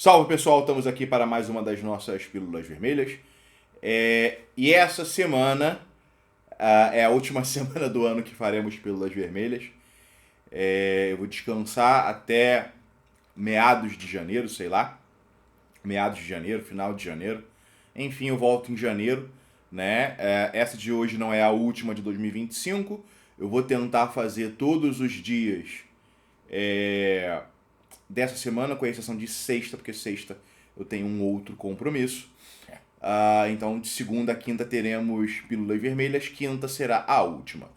Salve pessoal, estamos aqui para mais uma das nossas Pílulas Vermelhas. E essa semana é a última semana do ano que faremos Pílulas Vermelhas. Eu vou descansar até meados de janeiro, sei lá. Meados de janeiro, final de janeiro. Enfim, eu volto em janeiro, né? Essa de hoje não é a última de 2025. Eu vou tentar fazer todos os dias dessa semana, com exceção de sexta, porque sexta eu tenho um outro compromisso. Então, de segunda a quinta teremos Pílulas Vermelhas, quinta será a última.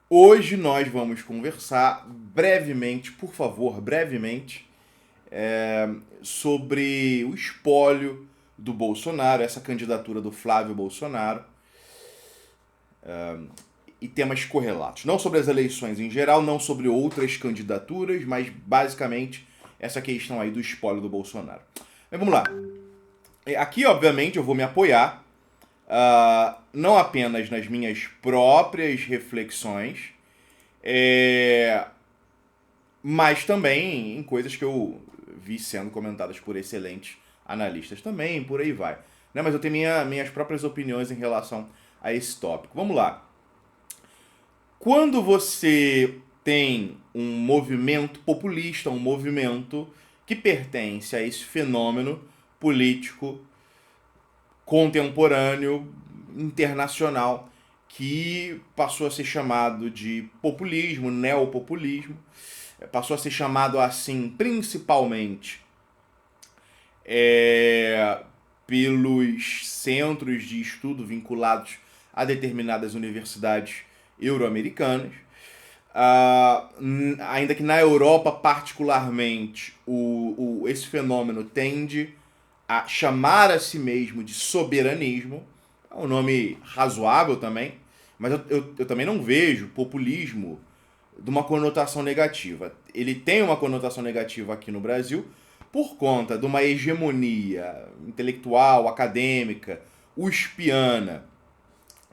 Hoje nós vamos conversar brevemente, por favor, brevemente, sobre o espólio do Bolsonaro, essa candidatura do Flávio Bolsonaro, e temas correlatos. Não sobre as eleições em geral, não sobre outras candidaturas, mas basicamente essa questão aí do espólio do Bolsonaro. Mas vamos lá. Aqui, obviamente, eu vou me apoiar não apenas nas minhas próprias reflexões, mas também em coisas que eu vi sendo comentadas por excelentes analistas também, por aí vai. Né? Mas eu tenho minhas próprias opiniões em relação a esse tópico. Vamos lá. Quando você tem um movimento populista, um movimento que pertence a esse fenômeno político contemporâneo, internacional, que passou a ser chamado de populismo, neopopulismo, passou a ser chamado assim principalmente pelos centros de estudo vinculados a determinadas universidades euro-americanas. Ainda que na Europa, particularmente, esse fenômeno tende a chamar a si mesmo de soberanismo. É um nome razoável também, mas eu também não vejo populismo de uma conotação negativa. Ele tem uma conotação negativa aqui no Brasil por conta de uma hegemonia intelectual, acadêmica, uspiana,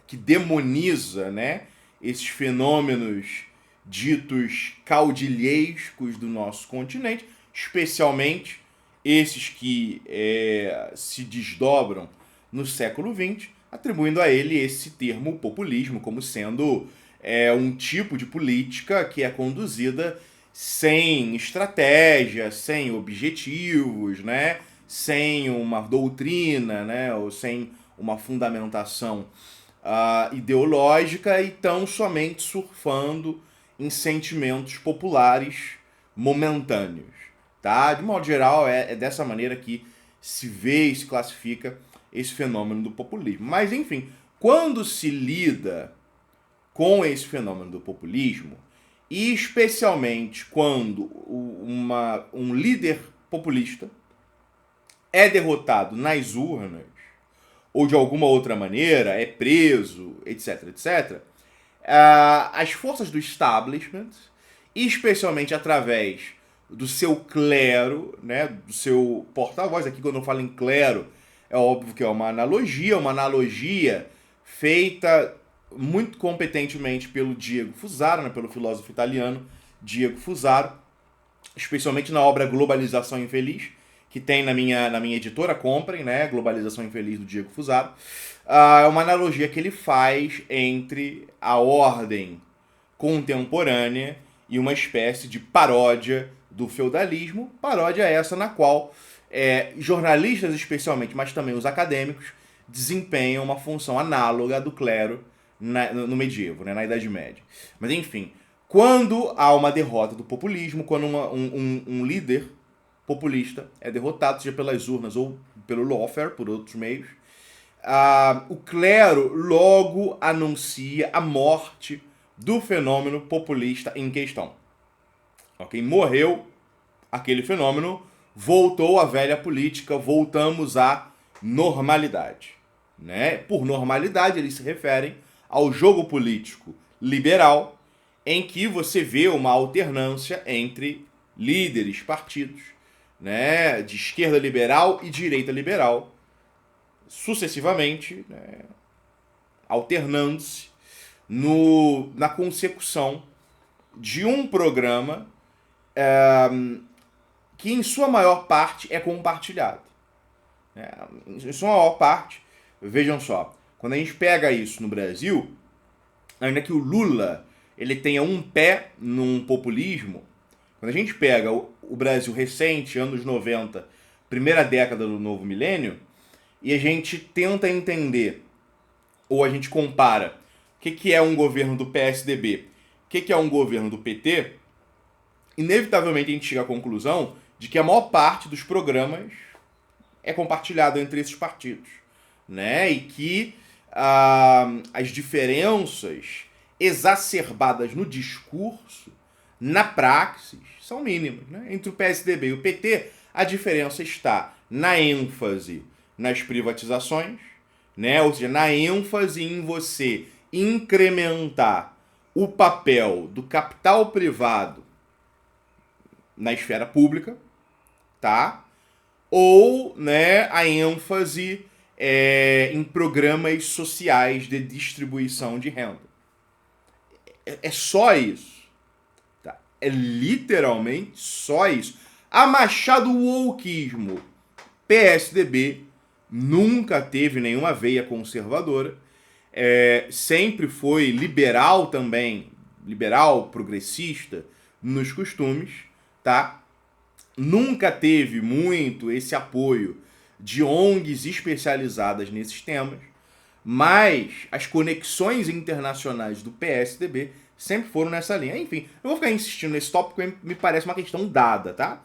que demoniza, né, esses fenômenos ditos caudilhescos do nosso continente, especialmente esses que se desdobram no século XX, atribuindo a ele esse termo populismo como sendo um tipo de política que é conduzida sem estratégia, sem objetivos, né, sem uma doutrina, né, ou sem uma fundamentação ideológica, e tão somente surfando em sentimentos populares momentâneos. Tá? De modo geral, é dessa maneira que se vê e se classifica esse fenômeno do populismo. Mas, enfim, quando se lida com esse fenômeno do populismo, e especialmente quando um líder populista é derrotado nas urnas, ou de alguma outra maneira é preso, etc, etc, as forças do establishment, especialmente através do seu clero, né, do seu porta-voz, aqui quando eu falo em clero, é óbvio que é uma analogia feita muito competentemente pelo Diego Fusaro, né, pelo filósofo italiano Diego Fusaro, especialmente na obra Globalização Infeliz, que tem na minha editora, comprem, né, Globalização Infeliz do Diego Fusaro. É uma analogia que ele faz entre a ordem contemporânea e uma espécie de paródia do feudalismo, paródia essa na qual jornalistas especialmente, mas também os acadêmicos, desempenham uma função análoga do clero no medievo, né, na Idade Média. Mas enfim, quando há uma derrota do populismo, quando um líder populista é derrotado, seja pelas urnas ou pelo lawfare, por outros meios, o clero logo anuncia a morte do fenômeno populista em questão. Okay? Morreu aquele fenômeno, voltou a velha política, voltamos à normalidade. Né? Por normalidade, eles se referem ao jogo político liberal, em que você vê uma alternância entre líderes, partidos, né, de esquerda liberal e direita liberal, sucessivamente, né, alternando-se na consecução de um programa que em sua maior parte é compartilhado. Em sua maior parte, vejam só, quando a gente pega isso no Brasil, ainda que o Lula ele tenha um pé num populismo, quando a gente pega o Brasil recente, anos 90, primeira década do novo milênio, e a gente tenta entender, ou a gente compara, o que é um governo do PSDB, o que é um governo do PT, inevitavelmente a gente chega à conclusão de que a maior parte dos programas é compartilhado entre esses partidos, né? E que as diferenças exacerbadas no discurso, na praxis, são mínimas, né? Entre o PSDB e o PT, a diferença está na ênfase nas privatizações, né? Ou seja, na ênfase em você incrementar o papel do capital privado na esfera pública, tá? Ou, né, a ênfase em programas sociais de distribuição de renda. É só isso. Tá? É literalmente só isso. A Machado Wokismo, PSDB, nunca teve nenhuma veia conservadora, sempre foi liberal também, liberal, progressista nos costumes, tá? Nunca teve muito esse apoio de ONGs especializadas nesses temas, mas as conexões internacionais do PSDB sempre foram nessa linha. Enfim, eu vou ficar insistindo nesse tópico porque me parece uma questão dada, tá?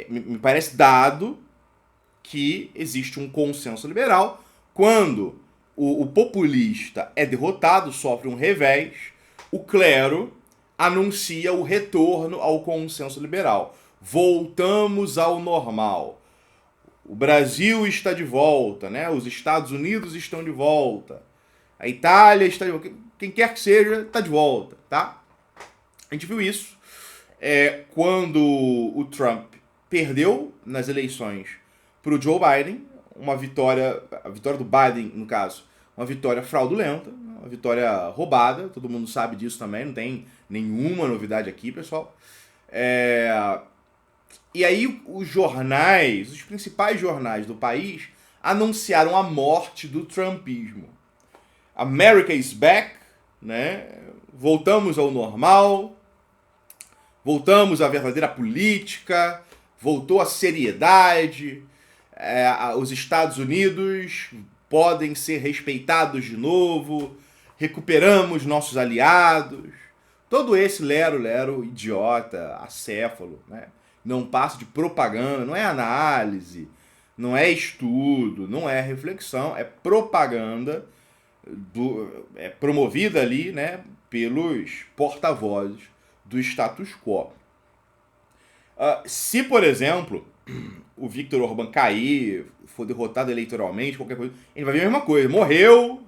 Me parece dado que existe um consenso liberal quando o populista é derrotado, sofre um revés, o clero anuncia o retorno ao consenso liberal. Voltamos ao normal. O Brasil está de volta, né? Os Estados Unidos estão de volta. A Itália está de volta. Quem quer que seja, está de volta, tá? A gente viu isso quando o Trump perdeu nas eleições para o Joe Biden, a vitória do Biden, no caso, uma vitória fraudulenta, uma vitória roubada, todo mundo sabe disso também, não tem nenhuma novidade aqui, pessoal. E aí os jornais, os principais jornais do país, anunciaram a morte do trumpismo. America is back, né? Voltamos ao normal, voltamos à verdadeira política, voltou a seriedade, os Estados Unidos podem ser respeitados de novo, recuperamos nossos aliados. Todo esse lero-lero idiota, acéfalo, né? Não passa de propaganda, não é análise, não é estudo, não é reflexão, é propaganda promovida ali, né, pelos porta-vozes do status quo. Se, por exemplo, o Viktor Orbán cair, for derrotado eleitoralmente, qualquer coisa, ele vai ver a mesma coisa. Morreu,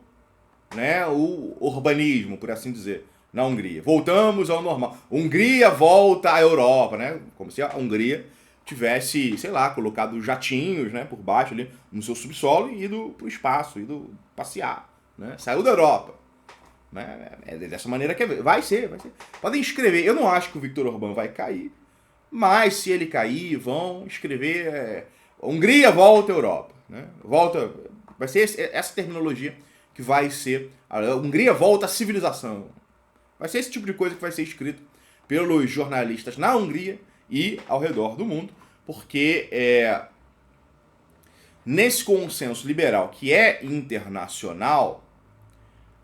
né, o urbanismo, por assim dizer, na Hungria. Voltamos ao normal. Hungria volta à Europa, né? Como se a Hungria tivesse, sei lá, colocado jatinhos, né, por baixo ali no seu subsolo e ido para o espaço, ido passear, né? Saiu da Europa. Né? É dessa maneira que vai ser. Podem escrever. Eu não acho que o Viktor Orbán vai cair, mas se ele cair, vão escrever Hungria volta à Europa, né? Vai ser essa terminologia que vai ser a Hungria volta à civilização. Vai ser esse tipo de coisa que vai ser escrito pelos jornalistas na Hungria e ao redor do mundo, porque nesse consenso liberal que é internacional,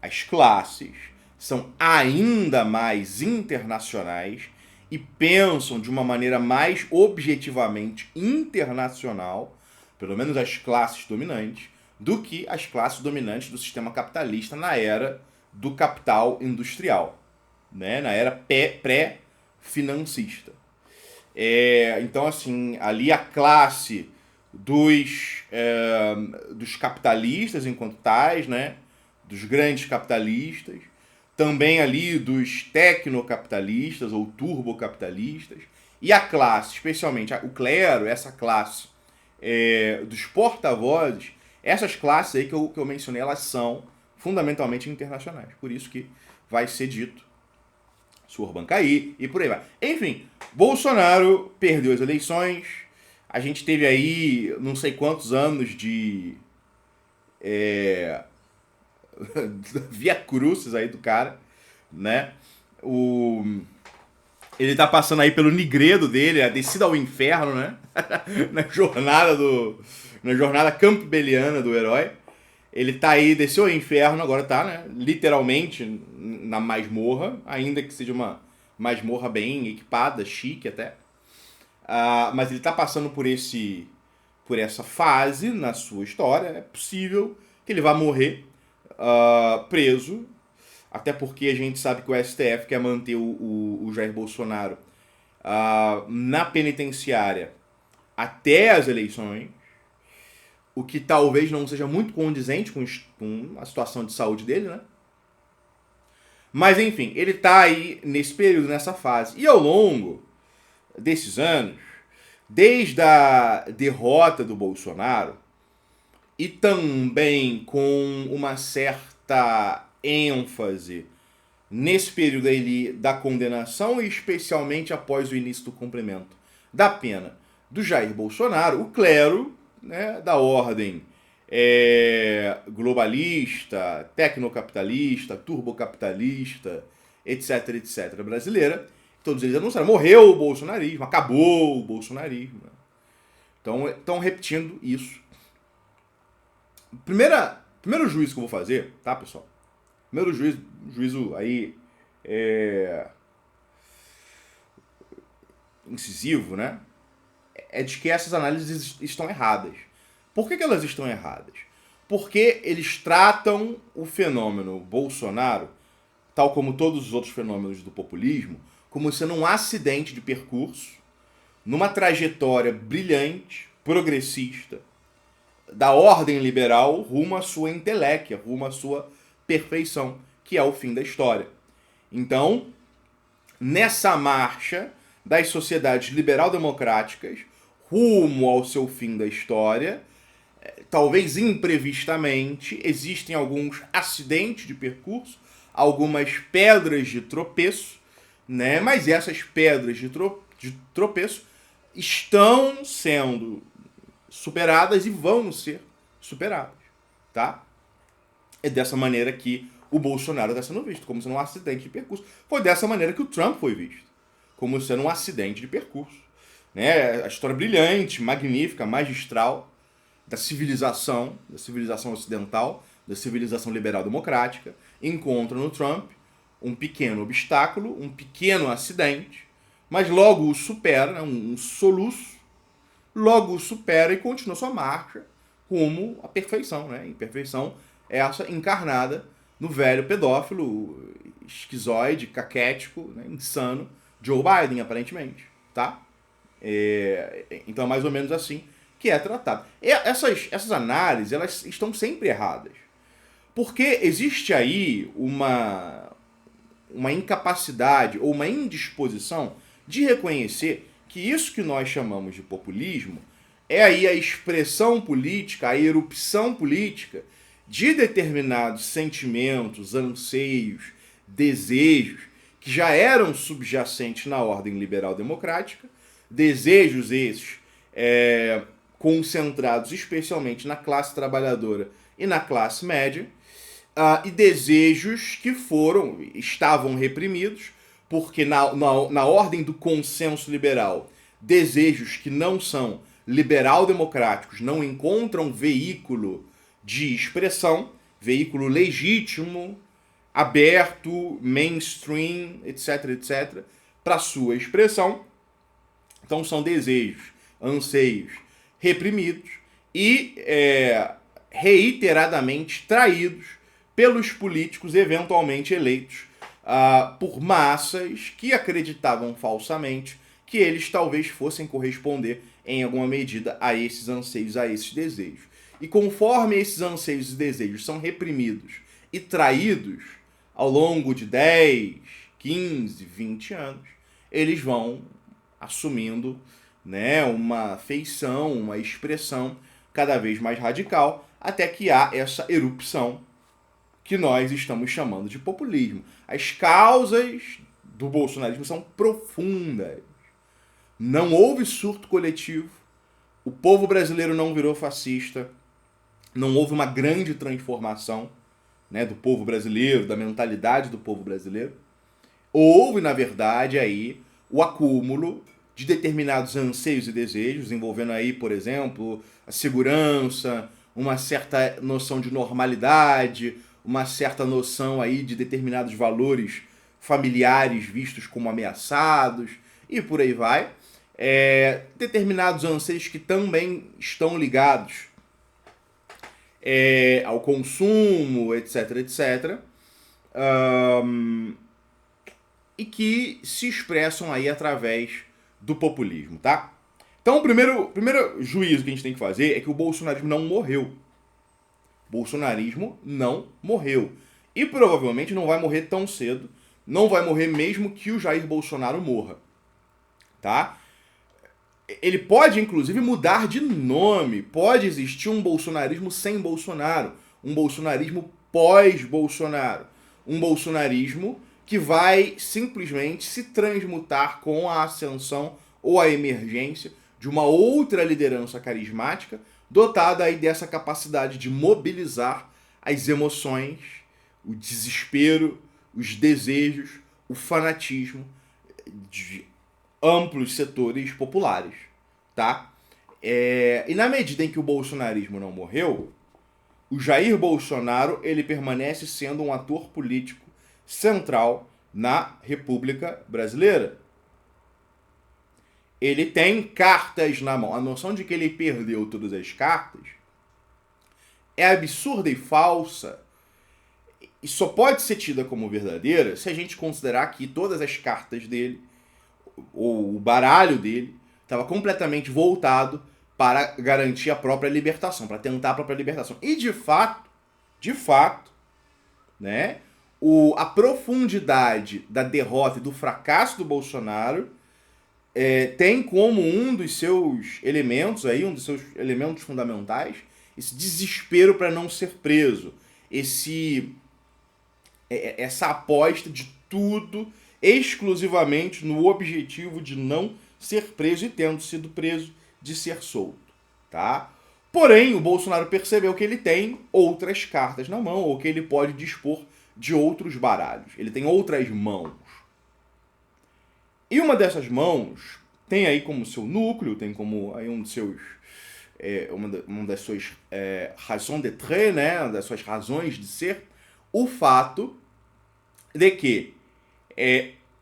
as classes são ainda mais internacionais e pensam de uma maneira mais objetivamente internacional, pelo menos as classes dominantes, do que as classes dominantes do sistema capitalista na era do capital industrial, né? Na era pré-financista. Então, assim, ali a classe dos capitalistas enquanto tais, né? Dos grandes capitalistas, também ali dos tecnocapitalistas ou turbocapitalistas, e a classe, especialmente o clero, essa classe dos porta-vozes, essas classes aí que eu mencionei, elas são fundamentalmente internacionais. Por isso que vai ser dito sua Urbancaí e por aí vai. Enfim, Bolsonaro perdeu as eleições. A gente teve aí não sei quantos anos de via crucis aí do cara, né? Ele tá passando aí pelo Nigredo dele, a descida ao inferno, né? na jornada campbelliana do herói. Ele tá aí, desceu ao inferno, agora tá, né? Literalmente na masmorra, ainda que seja uma masmorra bem equipada, chique até. Mas ele tá passando por essa fase na sua história. É possível que ele vá morrer preso, até porque a gente sabe que o STF quer manter o Jair Bolsonaro na penitenciária até as eleições, o que talvez não seja muito condizente com a situação de saúde dele, né? Mas enfim, ele tá aí nesse período, nessa fase. E ao longo desses anos, desde a derrota do Bolsonaro, e também com uma certa ênfase nesse período aí da condenação, e especialmente após o início do cumprimento da pena do Jair Bolsonaro, o clero, né, da ordem globalista, tecnocapitalista, turbocapitalista, etc, etc, brasileira, todos eles anunciaram, morreu o bolsonarismo, acabou o bolsonarismo. Então, estão repetindo isso. Primeiro juízo que eu vou fazer, tá, pessoal? Primeiro juízo aí incisivo, né? É de que essas análises estão erradas. Por que elas estão erradas? Porque eles tratam o fenômeno Bolsonaro, tal como todos os outros fenômenos do populismo, como sendo um acidente de percurso, numa trajetória brilhante, progressista, da ordem liberal rumo à sua inteléquia, rumo à sua perfeição, que é o fim da história. Então, nessa marcha das sociedades liberal-democráticas rumo ao seu fim da história, talvez imprevistamente, existem alguns acidentes de percurso, algumas pedras de tropeço, né? Mas essas pedras de tropeço estão sendo superadas e vão ser superadas, tá? É dessa maneira que o Bolsonaro está sendo visto, como sendo um acidente de percurso. Foi dessa maneira que o Trump foi visto, como sendo um acidente de percurso. Né? A história brilhante, magnífica, magistral da civilização ocidental, da civilização liberal-democrática, encontra no Trump um pequeno obstáculo, um pequeno acidente, mas logo o supera, né? um soluço, logo o supera e continua sua marcha rumo à perfeição. Né? Imperfeição essa encarnada no velho pedófilo, esquizoide, caquético, né? Insano, Joe Biden, aparentemente. Tá? Então é mais ou menos assim que é tratado. E essas análises, elas estão sempre erradas. Porque existe aí uma incapacidade ou uma indisposição de reconhecer que isso que nós chamamos de populismo é aí a expressão política, a erupção política de determinados sentimentos, anseios, desejos que já eram subjacentes na ordem liberal-democrática, desejos esses concentrados especialmente na classe trabalhadora e na classe média, e desejos que estavam reprimidos, porque na ordem do consenso liberal, desejos que não são liberal-democráticos não encontram veículo de expressão, veículo legítimo, aberto, mainstream, etc, etc, para sua expressão. Então são desejos, anseios reprimidos e reiteradamente traídos pelos políticos eventualmente eleitos por massas que acreditavam falsamente que eles talvez fossem corresponder em alguma medida a esses anseios, a esses desejos. E conforme esses anseios e desejos são reprimidos e traídos ao longo de 10, 15, 20 anos, eles vão assumindo, né, uma feição, uma expressão cada vez mais radical, até que há essa erupção que nós estamos chamando de populismo. As causas do bolsonarismo são profundas. Não houve surto coletivo, o povo brasileiro não virou fascista, não houve uma grande transformação, né, do povo brasileiro, da mentalidade do povo brasileiro. Houve, na verdade, aí o acúmulo de determinados anseios e desejos, envolvendo aí, por exemplo, a segurança, uma certa noção de normalidade, uma certa noção aí de determinados valores familiares vistos como ameaçados, e por aí vai. Determinados anseios que também estão ligados ao consumo, etc, etc. E que se expressam aí através do populismo, tá? Então, o primeiro juízo que a gente tem que fazer é que o bolsonarismo não morreu. O bolsonarismo não morreu. E provavelmente não vai morrer tão cedo. Não vai morrer mesmo que o Jair Bolsonaro morra. Tá? Ele pode, inclusive, mudar de nome. Pode existir um bolsonarismo sem Bolsonaro. Um bolsonarismo pós-Bolsonaro. Um bolsonarismo que vai simplesmente se transmutar com a ascensão ou a emergência de uma outra liderança carismática, dotada aí dessa capacidade de mobilizar as emoções, o desespero, os desejos, o fanatismo de amplos setores populares, tá? E na medida em que o bolsonarismo não morreu, o Jair Bolsonaro ele permanece sendo um ator político central na República Brasileira. Ele tem cartas na mão. A noção de que ele perdeu todas as cartas é absurda e falsa e só pode ser tida como verdadeira se a gente considerar que todas as cartas dele, ou o baralho dele, estava completamente voltado para garantir a própria libertação, para tentar a própria libertação. E de fato, né, a profundidade da derrota e do fracasso do Bolsonaro tem como um dos seus elementos fundamentais, esse desespero para não ser preso, essa aposta de tudo exclusivamente no objetivo de não ser preso e, tendo sido preso, de ser solto, tá? Porém, o Bolsonaro percebeu que ele tem outras cartas na mão, ou que ele pode dispor de outros baralhos. Ele tem outras mãos. E uma dessas mãos tem aí como seu núcleo, tem como aí um dos seus uma das suas raisons d'être, né, uma das suas razões de ser, o fato de que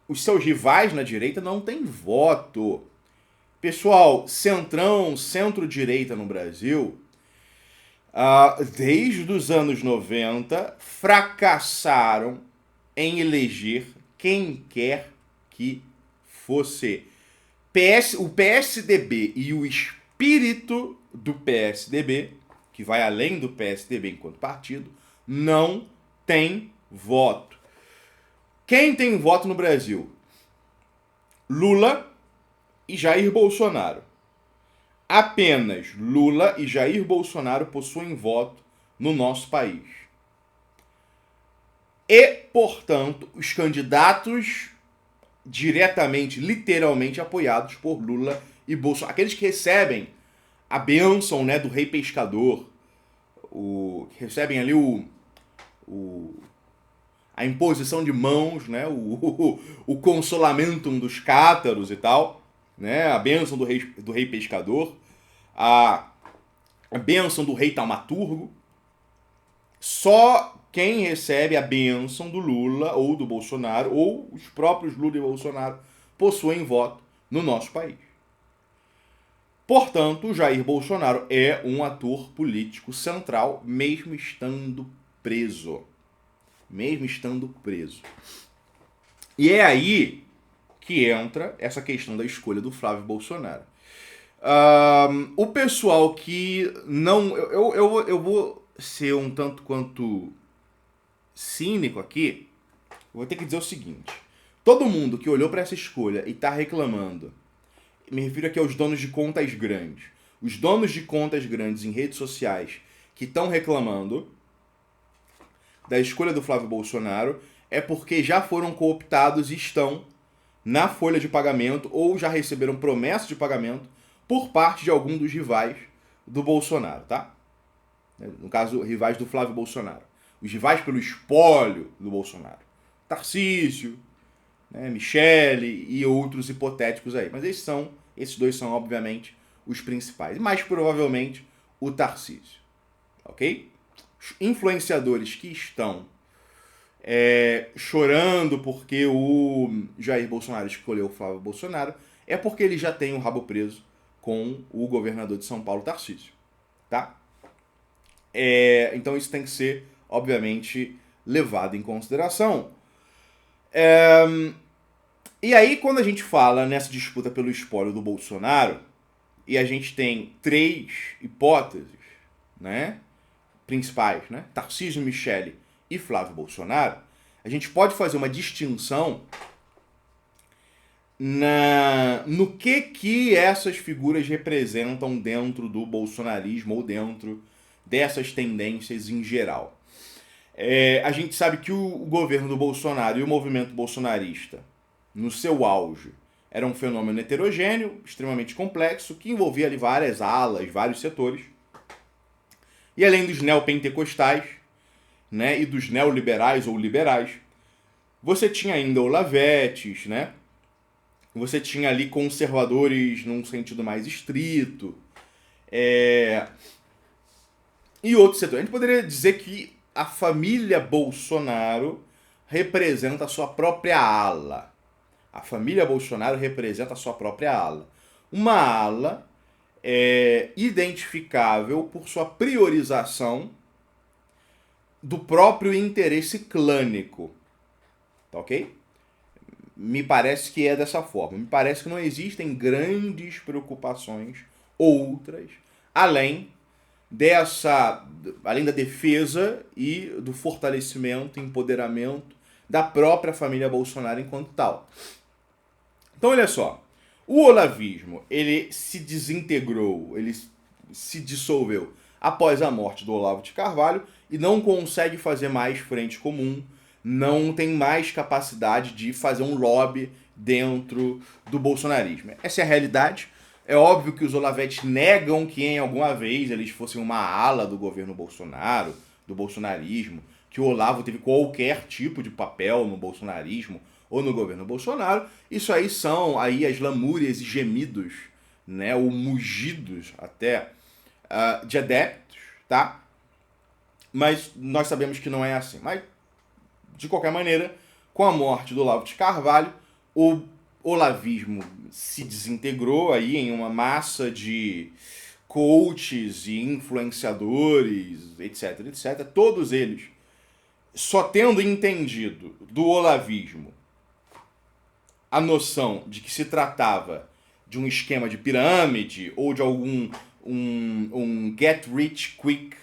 os seus rivais na direita não têm voto. Pessoal, centrão, centro-direita no Brasil, desde os anos 90, fracassaram em eleger quem quer que fosse. O PSDB e o espírito do PSDB, que vai além do PSDB enquanto partido, não tem voto. Quem tem voto no Brasil? Lula e Jair Bolsonaro. Apenas Lula e Jair Bolsonaro possuem voto no nosso país. E, portanto, os candidatos diretamente, literalmente apoiados por Lula e Bolsonaro, aqueles que recebem a bênção, né, do rei pescador, que recebem ali a imposição de mãos, né, o consolamentum dos cátaros e tal, né, a bênção do rei pescador, a bênção do rei taumaturgo. Só quem recebe a bênção do Lula ou do Bolsonaro, ou os próprios Lula e Bolsonaro, possuem voto no nosso país. Portanto, Jair Bolsonaro é um ator político central, mesmo estando preso. E é aí que entra essa questão da escolha do Flávio Bolsonaro. O pessoal que não... Eu vou ser um tanto quanto cínico aqui. Eu vou ter que dizer o seguinte. Todo mundo que olhou para essa escolha e está reclamando, me refiro aqui aos donos de contas grandes. Os donos de contas grandes em redes sociais que estão reclamando da escolha do Flávio Bolsonaro é porque já foram cooptados e estão na folha de pagamento ou já receberam promessa de pagamento por parte de algum dos rivais do Bolsonaro, tá? No caso, rivais do Flávio Bolsonaro. Os rivais pelo espólio do Bolsonaro. Tarcísio, né, Michele e outros hipotéticos aí. Mas esses dois são, obviamente, os principais. Mais provavelmente, o Tarcísio. Ok? Os influenciadores que estão chorando porque o Jair Bolsonaro escolheu o Flávio Bolsonaro é porque ele já tem o rabo preso com o governador de São Paulo, Tarcísio. Tá? Então isso tem que ser, obviamente, levado em consideração. E aí, quando a gente fala nessa disputa pelo espólio do Bolsonaro, e a gente tem 3 hipóteses, né, principais, né, Tarcísio, Michele e Flávio Bolsonaro, a gente pode fazer uma distinção no que essas figuras representam dentro do bolsonarismo ou dentro dessas tendências em geral. A gente sabe que o governo do Bolsonaro e o movimento bolsonarista, no seu auge, era um fenômeno heterogêneo, extremamente complexo, que envolvia ali várias alas, vários setores. E além dos neopentecostais, né, e dos neoliberais ou liberais, você tinha ainda olavetes, né? Você tinha ali conservadores num sentido mais estrito, e outros setores. A gente poderia dizer que a família Bolsonaro representa a sua própria ala. A família Bolsonaro representa a sua própria ala. Uma ala identificável por sua priorização do próprio interesse clânico. Tá ok? Me parece que é dessa forma. Me parece que não existem grandes preocupações outras, além da defesa e do fortalecimento, empoderamento da própria família Bolsonaro enquanto tal. Então, olha só. O olavismo, ele se desintegrou, ele se dissolveu após a morte do Olavo de Carvalho e não consegue fazer mais frente comum, não tem mais capacidade de fazer um lobby dentro do bolsonarismo. Essa é a realidade. É óbvio que os olavetes negam que em alguma vez eles fossem uma ala do governo Bolsonaro, do bolsonarismo, que o Olavo teve qualquer tipo de papel no bolsonarismo ou no governo Bolsonaro. Isso aí são aí as lamúrias e gemidos, né, ou mugidos até de adeptos, tá? Mas nós sabemos que não é assim. Mas, de qualquer maneira, com a morte do Olavo de Carvalho, o olavismo se desintegrou aí em uma massa de coaches e influenciadores, etc, etc. Todos eles só tendo entendido do olavismo a noção de que se tratava de um esquema de pirâmide ou de algum um get rich quick,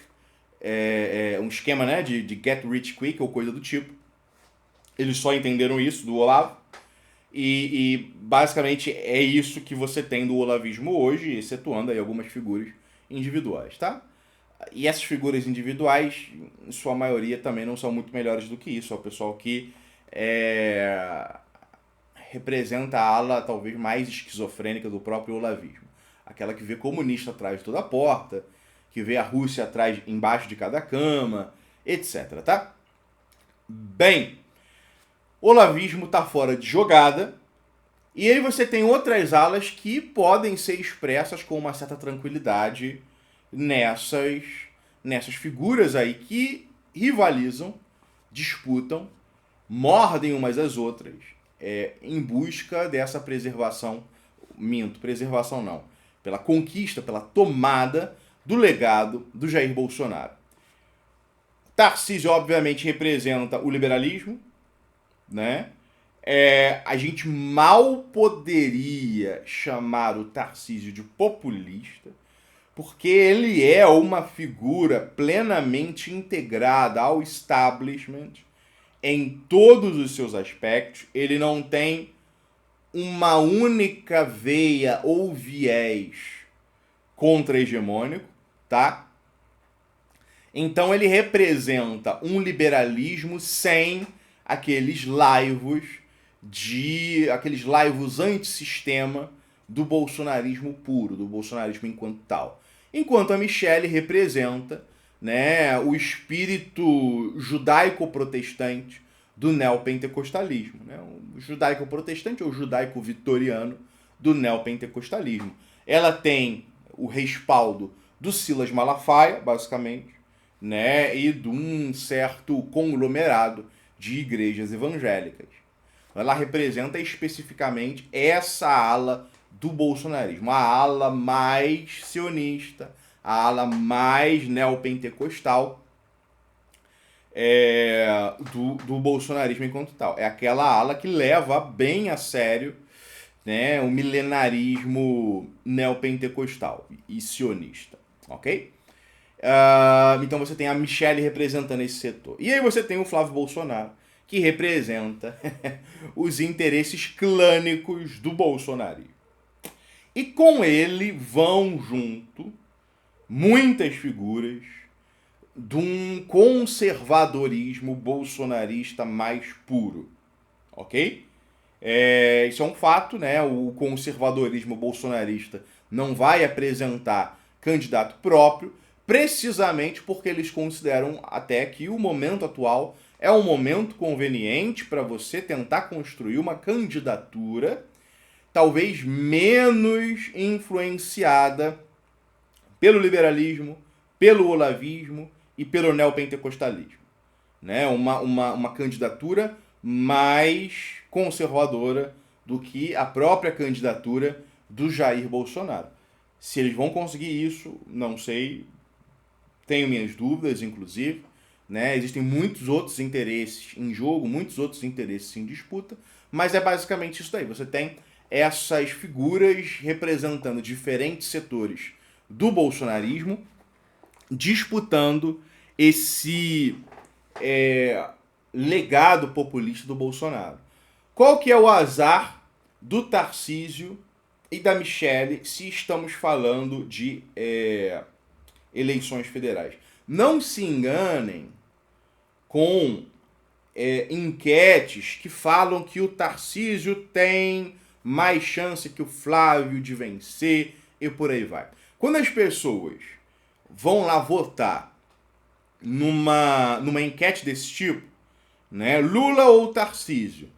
um esquema, né, de get rich quick ou coisa do tipo. Eles só entenderam isso do Olavo. E basicamente é isso que você tem do olavismo hoje, excetuando aí algumas figuras individuais, tá? E essas figuras individuais, em sua maioria, também não são muito melhores do que isso. É o pessoal que representa a ala talvez mais esquizofrênica do próprio olavismo. Aquela que vê comunista atrás de toda a porta, que vê a Rússia atrás, embaixo de cada cama, etc, tá? Bem, o olavismo está fora de jogada, e aí você tem outras alas que podem ser expressas com uma certa tranquilidade nessas figuras aí que rivalizam, disputam, mordem umas às outras em busca dessa preservação, preservação não, pela conquista, pela tomada do legado do Jair Bolsonaro. Tarcísio, obviamente, representa o liberalismo, né? A gente mal poderia chamar o Tarcísio de populista, porque ele é uma figura plenamente integrada ao establishment em todos os seus aspectos. Ele não tem uma única veia ou viés contra-hegemônico, tá? Então ele representa um liberalismo sem aqueles laivos de aqueles laivos antissistema do bolsonarismo puro, do bolsonarismo enquanto tal. Enquanto a Michelle representa, né, o espírito judaico-protestante do neopentecostalismo. Né, o judaico-protestante ou judaico-vitoriano do neopentecostalismo. Ela tem o respaldo do Silas Malafaia, basicamente, né, e de um certo conglomerado de igrejas evangélicas. Ela representa especificamente essa ala do bolsonarismo, a ala mais sionista, a ala mais neopentecostal do bolsonarismo enquanto tal. É aquela ala que leva bem a sério, né, o milenarismo neopentecostal e sionista, ok? Então você tem a Michelle representando esse setor. E aí você tem o Flávio Bolsonaro, que representa os interesses clânicos do bolsonarismo. E com ele vão junto muitas figuras de um conservadorismo bolsonarista mais puro, ok? Isso é um fato, né? O conservadorismo bolsonarista não vai apresentar candidato próprio, precisamente porque eles consideram até que o momento atual é um momento conveniente para você tentar construir uma candidatura talvez menos influenciada pelo liberalismo, pelo olavismo e pelo neopentecostalismo. Né? Uma candidatura mais conservadora do que a própria candidatura do Jair Bolsonaro. Se eles vão conseguir isso, não sei. Tenho minhas dúvidas, inclusive. Né? Existem muitos outros interesses em jogo, muitos outros interesses em disputa, mas é basicamente isso daí. Você tem essas figuras representando diferentes setores do bolsonarismo disputando esse legado populista do Bolsonaro. Qual que é o azar do Tarcísio e da Michelle se estamos falando de eleições federais? Não se enganem com enquetes que falam que o Tarcísio tem mais chance que o Flávio de vencer e por aí vai. Quando as pessoas vão lá votar numa enquete desse tipo, né, Lula ou Tarcísio,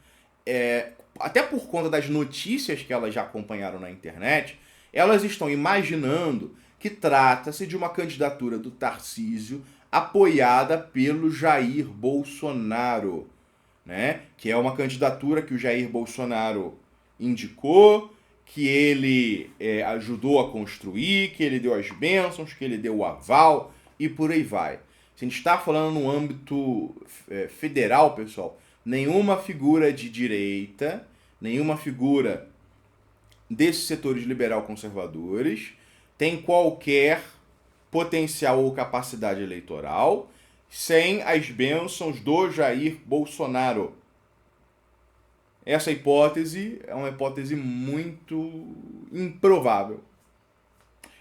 até por conta das notícias que elas já acompanharam na internet, elas estão imaginando que trata-se de uma candidatura do Tarcísio apoiada pelo Jair Bolsonaro, né? Que é uma candidatura que o Jair Bolsonaro indicou, que ele ajudou a construir, que ele deu as bênçãos, que ele deu o aval e por aí vai. Se a gente está falando no âmbito federal, pessoal, nenhuma figura de direita, nenhuma figura desses setores liberal-conservadores tem qualquer potencial ou capacidade eleitoral sem as bênçãos do Jair Bolsonaro. Essa hipótese é uma hipótese muito improvável.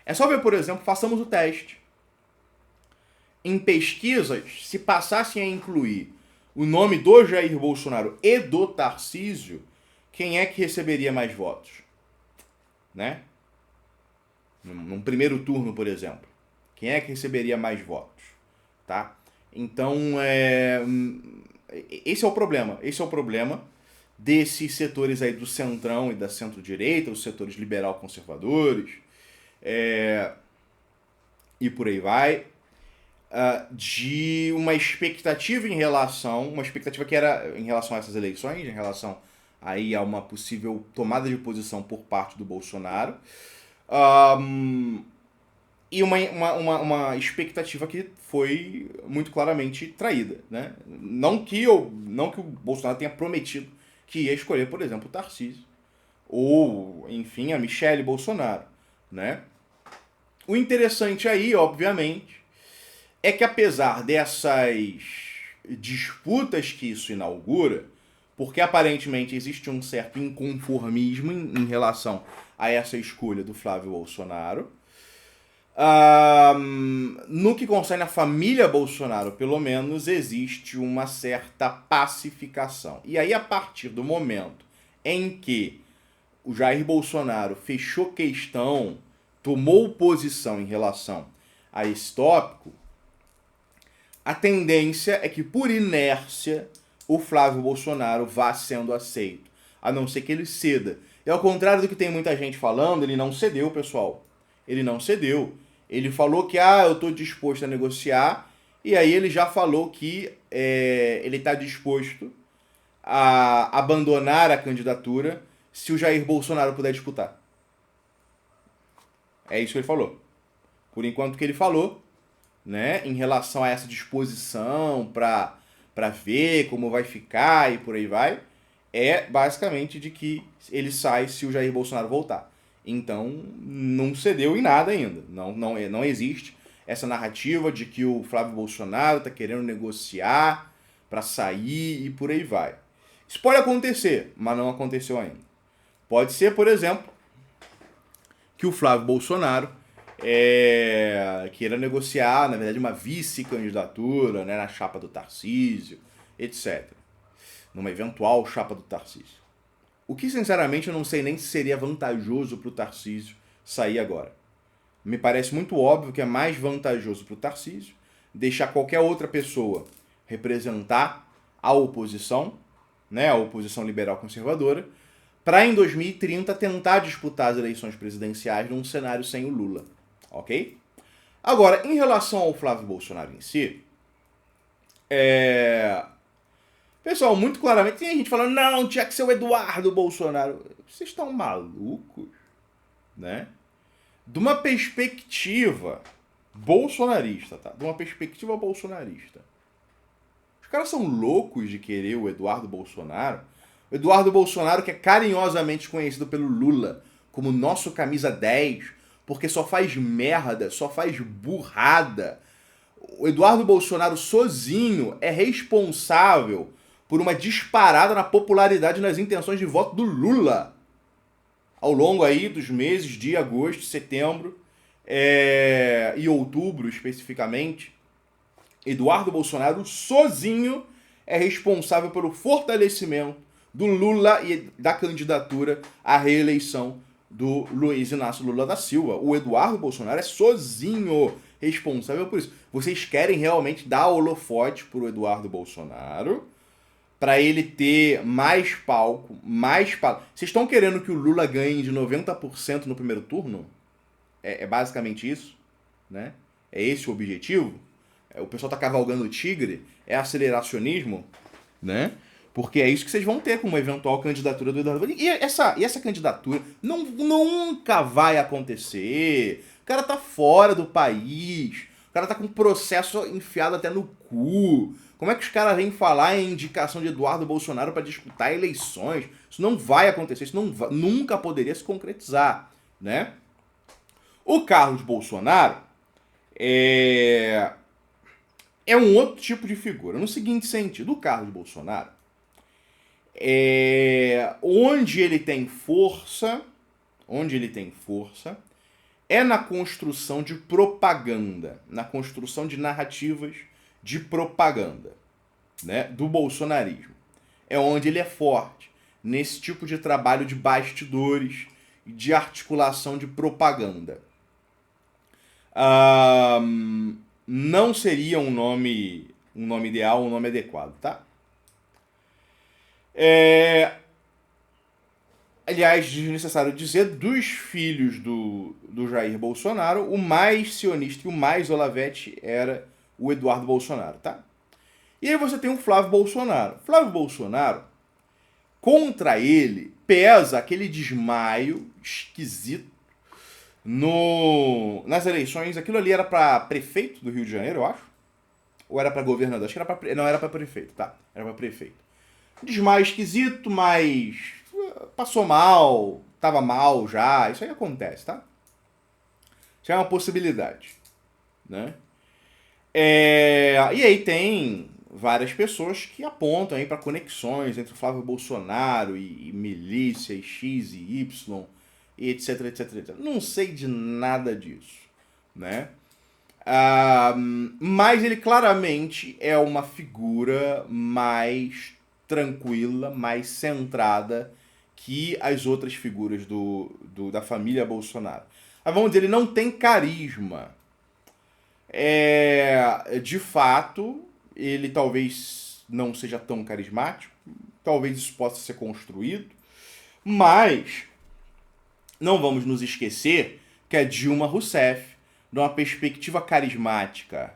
É só ver, por exemplo, façamos o teste. Em pesquisas, se passassem a incluir o nome do Jair Bolsonaro e do Tarcísio, quem é que receberia mais votos? Né? Num primeiro turno, por exemplo. Quem é que receberia mais votos? Tá? Então, esse é o problema. Esse é o problema desses setores aí do centrão e da centro-direita, os setores liberal-conservadores, e por aí vai, de uma expectativa uma expectativa que era em relação a essas eleições, em relação aí a uma possível tomada de posição por parte do Bolsonaro, e uma expectativa que foi muito claramente traída, né? Não que o Bolsonaro tenha prometido que ia escolher, por exemplo, o Tarcísio, ou, enfim, a Michelle Bolsonaro, né? O interessante aí, obviamente, é que apesar dessas disputas que isso inaugura, porque aparentemente existe um certo inconformismo em relação a essa escolha do Flávio Bolsonaro, No que concerne a família Bolsonaro, pelo menos, existe uma certa pacificação. E aí, a partir do momento em que o Jair Bolsonaro fechou questão, tomou posição em relação a esse tópico, a tendência é que, por inércia, o Flávio Bolsonaro vá sendo aceito, a não ser que ele ceda. E ao contrário do que tem muita gente falando, ele não cedeu, pessoal. Ele não cedeu. Ele falou que, eu estou disposto a negociar, e aí ele já falou que ele está disposto a abandonar a candidatura se o Jair Bolsonaro puder disputar. É isso que ele falou. Por enquanto que ele falou, né, em relação a essa disposição para ver como vai ficar e por aí vai, é basicamente de que ele sai se o Jair Bolsonaro voltar. Então, não cedeu em nada ainda. Não existe essa narrativa de que o Flávio Bolsonaro está querendo negociar para sair e por aí vai. Isso pode acontecer, mas não aconteceu ainda. Pode ser, por exemplo, que o Flávio Bolsonaro queira negociar, na verdade, uma vice-candidatura, né, na chapa do Tarcísio, etc. Numa eventual chapa do Tarcísio. O que, sinceramente, eu não sei nem se seria vantajoso para o Tarcísio sair agora. Me parece muito óbvio que é mais vantajoso para o Tarcísio deixar qualquer outra pessoa representar a oposição, né, a oposição liberal conservadora, para em 2030 tentar disputar as eleições presidenciais num cenário sem o Lula. Ok? Agora, em relação ao Flávio Bolsonaro em si, pessoal, muito claramente, tem gente falando, não, tinha que ser o Eduardo Bolsonaro. Vocês estão malucos? Né? De uma perspectiva bolsonarista, tá? De uma perspectiva bolsonarista. Os caras são loucos de querer o Eduardo Bolsonaro. O Eduardo Bolsonaro, que é carinhosamente conhecido pelo Lula como nosso camisa 10, porque só faz merda, só faz burrada. O Eduardo Bolsonaro sozinho é responsável por uma disparada na popularidade e nas intenções de voto do Lula ao longo aí dos meses de agosto, setembro e outubro especificamente. Eduardo Bolsonaro sozinho é responsável pelo fortalecimento do Lula e da candidatura à reeleição do Luiz Inácio Lula da Silva. O Eduardo Bolsonaro é sozinho responsável por isso. Vocês querem realmente dar holofote para o Eduardo Bolsonaro para ele ter mais palco, Vocês estão querendo que o Lula ganhe de 90% no primeiro turno? É basicamente isso, né? É esse o objetivo? O pessoal tá cavalgando o tigre? É aceleracionismo, né? Porque é isso que vocês vão ter com uma eventual candidatura do Eduardo. E essa candidatura nunca vai acontecer. O cara tá fora do país. O cara tá com um processo enfiado até no cu. Como é que os caras vêm falar em indicação de Eduardo Bolsonaro para disputar eleições? Isso não vai acontecer. Isso nunca poderia se concretizar, né? O Carlos Bolsonaro é um outro tipo de figura. No seguinte sentido, o Carlos Bolsonaro onde ele tem força é na construção de propaganda, na construção de narrativas de propaganda, né, do bolsonarismo. É onde ele é forte, nesse tipo de trabalho de bastidores e de articulação de propaganda. Não seria um nome ideal, um nome adequado, tá? Aliás, desnecessário dizer, dos filhos do Jair Bolsonaro, o mais sionista e o mais Olavete era o Eduardo Bolsonaro, tá? E aí você tem o Flávio Bolsonaro. Flávio Bolsonaro, contra ele, pesa aquele desmaio esquisito nas eleições. Aquilo ali era para prefeito do Rio de Janeiro, eu acho. Ou era para governador? Acho que era para... Não, era para prefeito, tá. Era para prefeito. Desmaio esquisito, mas passou mal, tava mal já. Isso aí acontece, tá? Isso é uma possibilidade, né? E aí tem várias pessoas que apontam aí para conexões entre o Flávio Bolsonaro e milícia, e X e Y, e etc, etc, etc. Não sei de nada disso. né? Mas ele claramente é uma figura mais tranquila, mais centrada que as outras figuras da família Bolsonaro. Mas vamos dizer, ele não tem carisma. De fato, ele talvez não seja tão carismático, talvez isso possa ser construído, mas não vamos nos esquecer que a Dilma Rousseff, de uma perspectiva carismática,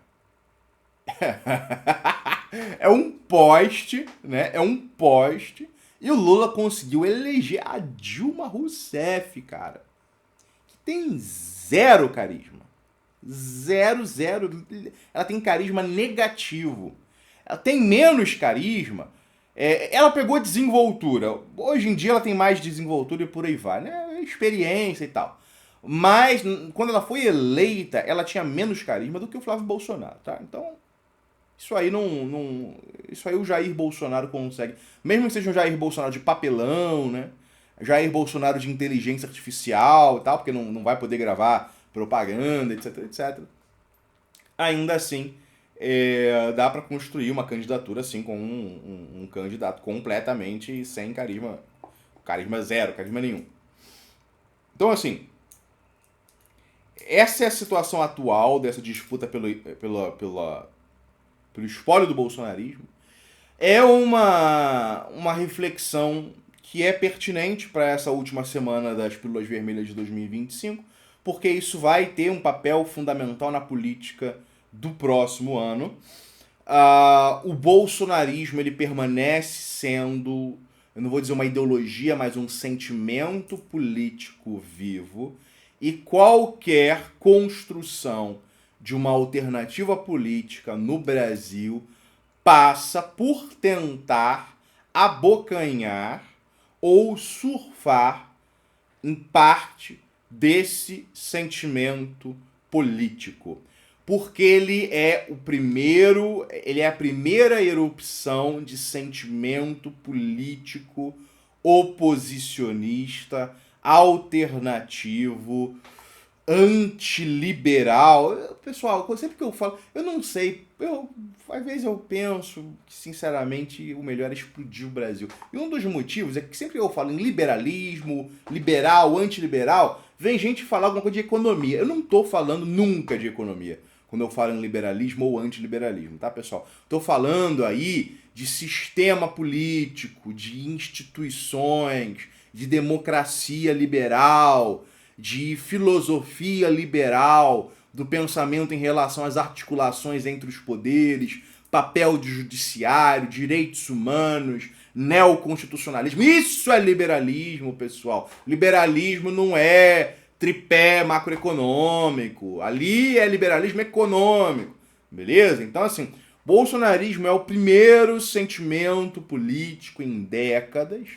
é um poste, né? É um poste. E o Lula conseguiu eleger a Dilma Rousseff, cara. Que tem zero carisma. Zero, zero. Ela tem carisma negativo. Ela tem menos carisma. Ela pegou desenvoltura. Hoje em dia ela tem mais desenvoltura e por aí vai, né? Experiência e tal. Mas quando ela foi eleita, ela tinha menos carisma do que o Flávio Bolsonaro, tá? Então, isso aí isso aí o Jair Bolsonaro consegue. Mesmo que seja um Jair Bolsonaro de papelão, né? Jair Bolsonaro de inteligência artificial e tal, porque não vai poder gravar propaganda, etc, etc. Ainda assim, dá para construir uma candidatura assim com um candidato completamente sem carisma. Carisma zero, carisma nenhum. Então, assim, essa é a situação atual dessa disputa pelo espólio do bolsonarismo. É uma reflexão que é pertinente para essa última semana das Pílulas Vermelhas de 2025, porque isso vai ter um papel fundamental na política do próximo ano. O bolsonarismo ele permanece sendo, eu não vou dizer uma ideologia, mas um sentimento político vivo, e qualquer construção de uma alternativa política no Brasil passa por tentar abocanhar ou surfar em parte desse sentimento político. Porque ele é a primeira erupção de sentimento político oposicionista, alternativo, antiliberal. Pessoal, sempre que eu falo, eu não sei, às vezes eu penso que, sinceramente, o melhor é explodir o Brasil. E um dos motivos é que sempre que eu falo em liberalismo, liberal, antiliberal, vem gente falar alguma coisa de economia. Eu não estou falando nunca de economia quando eu falo em liberalismo ou antiliberalismo, tá, pessoal? Estou falando aí de sistema político, de instituições, de democracia liberal, de filosofia liberal, do pensamento em relação às articulações entre os poderes, papel de judiciário, direitos humanos, neoconstitucionalismo. Isso é liberalismo, pessoal. Liberalismo não é tripé macroeconômico. Ali é liberalismo econômico. Beleza? Então, assim, bolsonarismo é o primeiro sentimento político em décadas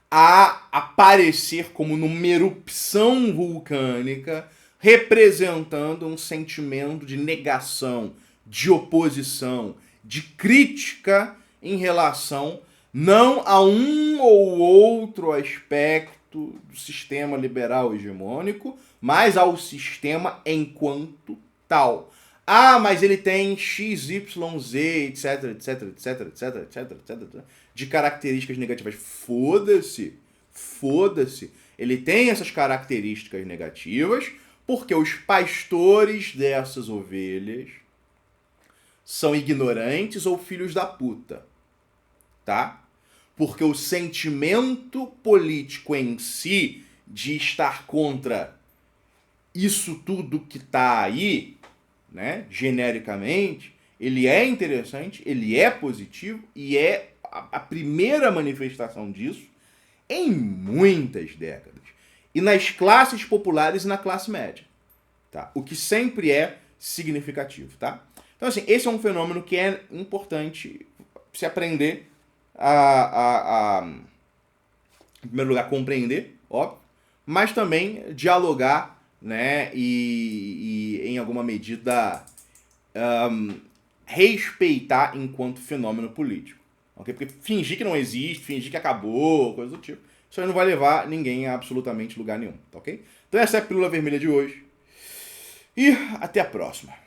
a aparecer como numa erupção vulcânica, representando um sentimento de negação, de oposição, de crítica em relação não a um ou outro aspecto do sistema liberal hegemônico, mas ao sistema enquanto tal. Mas ele tem X, Y, Z, etc, etc, etc, etc, etc, etc, de características negativas. Foda-se. Foda-se. Ele tem essas características negativas porque os pastores dessas ovelhas são ignorantes ou filhos da puta. Tá? Porque o sentimento político em si de estar contra isso tudo que tá aí, né, genericamente, ele é interessante, ele é positivo e é a primeira manifestação disso em muitas décadas. E nas classes populares e na classe média. Tá? O que sempre é significativo. Tá? Então, assim, esse é um fenômeno que é importante se aprender em primeiro lugar, compreender, óbvio, mas também dialogar, né, e em alguma medida respeitar enquanto fenômeno político. Okay? Porque fingir que não existe, fingir que acabou, coisa do tipo, isso aí não vai levar ninguém a absolutamente lugar nenhum. Tá, ok? Então essa é a pílula vermelha de hoje. E até a próxima.